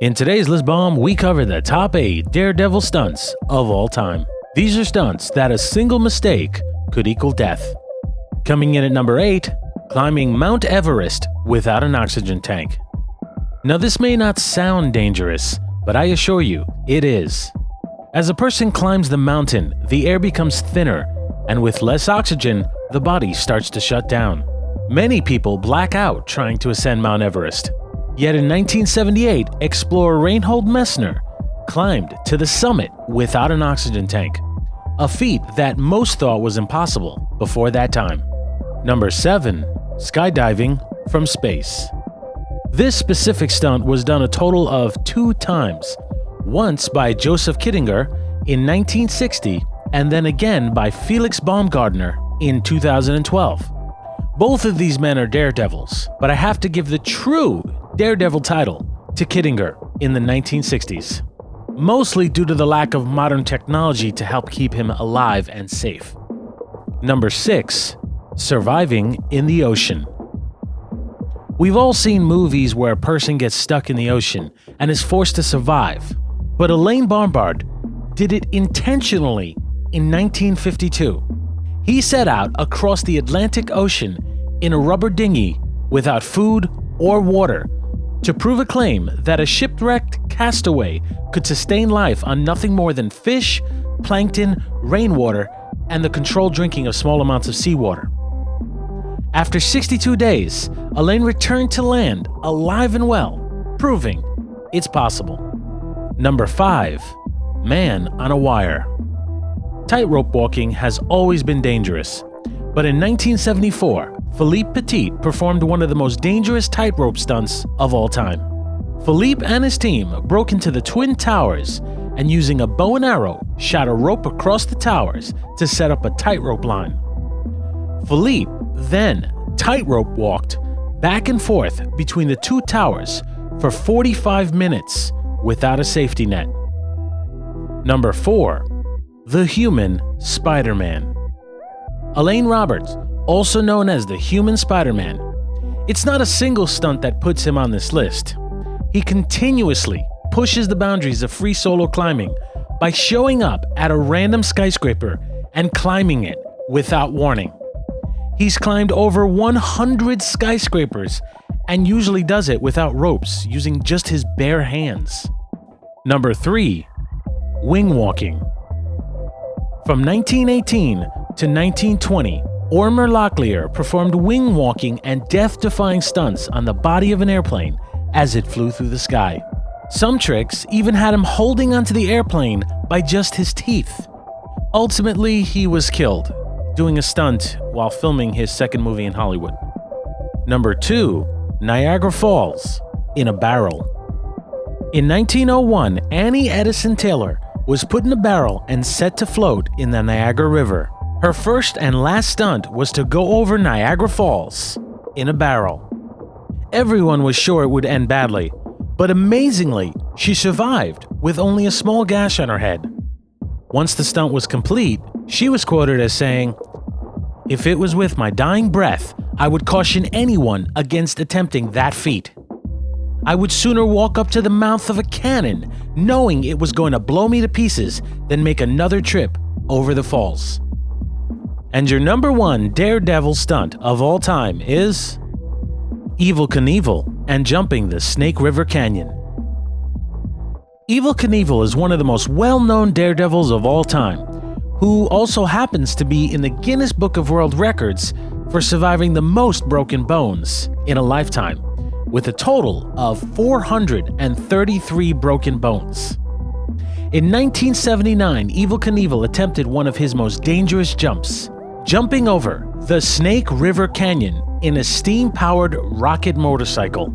In today's List Bomb, we cover the top 8 Daredevil stunts of all time. These are stunts that a single mistake could equal death. Coming in at number 8, climbing Mount Everest without an oxygen tank. Now this may not sound dangerous, but I assure you, it is. As a person climbs the mountain, the air becomes thinner, and with less oxygen, the body starts to shut down. Many people black out trying to ascend Mount Everest. Yet in 1978, explorer Reinhold Messner climbed to the summit without an oxygen tank, a feat that most thought was impossible before that time. Number 7. Skydiving from space. This specific stunt was done a total of 2 times, once by Joseph Kittinger in 1960 and then again by Felix Baumgartner in 2012. Both of these men are daredevils, but I have to give the true Daredevil title to Kittinger in the 1960s, mostly due to the lack of modern technology to help keep him alive and safe. Number 6. Surviving in the ocean. We've all seen movies where a person gets stuck in the ocean and is forced to survive, but Elaine Bombard did it intentionally in 1952. He set out across the Atlantic Ocean in a rubber dinghy without food or water to prove a claim that a shipwrecked castaway could sustain life on nothing more than fish, plankton, rainwater, and the controlled drinking of small amounts of seawater. After 62 days, Elaine returned to land alive and well, proving it's possible. Number 5. Man on a wire. Tightrope walking has always been dangerous, but in 1974, Philippe Petit performed one of the most dangerous tightrope stunts of all time. Philippe and his team broke into the Twin Towers and using a bow and arrow shot a rope across the towers to set up a tightrope line. Philippe then tightrope walked back and forth between the 2 towers for 45 minutes without a safety net. Number 4. The Human Spiderman. Elaine Roberts, also known as the Human Spiderman. It's not a single stunt that puts him on this list. He continuously pushes the boundaries of free solo climbing by showing up at a random skyscraper and climbing it without warning. He's climbed over 100 skyscrapers and usually does it without ropes, using just his bare hands. Number 3. Wing walking. From 1918 to 1920, Ormer Locklear performed wing walking and death-defying stunts on the body of an airplane as it flew through the sky. Some tricks even had him holding onto the airplane by just his teeth. Ultimately, he was killed doing a stunt while filming his second movie in Hollywood. Number 2. Niagara Falls in a barrel. In 1901, Annie Edison Taylor was put in a barrel and set to float in the Niagara River. Her first and last stunt was to go over Niagara Falls in a barrel. Everyone was sure it would end badly, but amazingly, she survived with only a small gash on her head. Once the stunt was complete, she was quoted as saying, "If it was with my dying breath, I would caution anyone against attempting that feat. I would sooner walk up to the mouth of a cannon, knowing it was going to blow me to pieces, than make another trip over the falls." And your number 1 Daredevil stunt of all time is Evel Knievel and jumping the Snake River Canyon. Evel Knievel is one of the most well-known daredevils of all time, who also happens to be in the Guinness Book of World Records for surviving the most broken bones in a lifetime, with a total of 433 broken bones. In 1979, Evel Knievel attempted one of his most dangerous jumps, jumping over the Snake River Canyon in a steam-powered rocket motorcycle.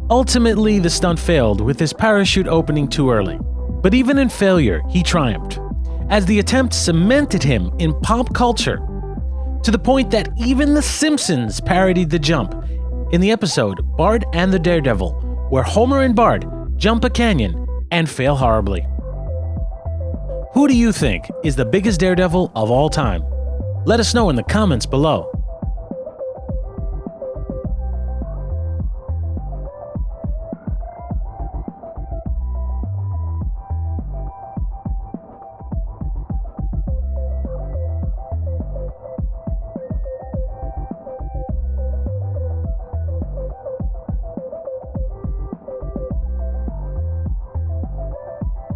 Ultimately, the stunt failed with his parachute opening too early. But even in failure, he triumphed, as the attempt cemented him in pop culture, to the point that even The Simpsons parodied the jump in the episode Bart and the Daredevil, where Homer and Bart jump a canyon and fail horribly. Who do you think is the biggest daredevil of all time? Let us know in the comments below.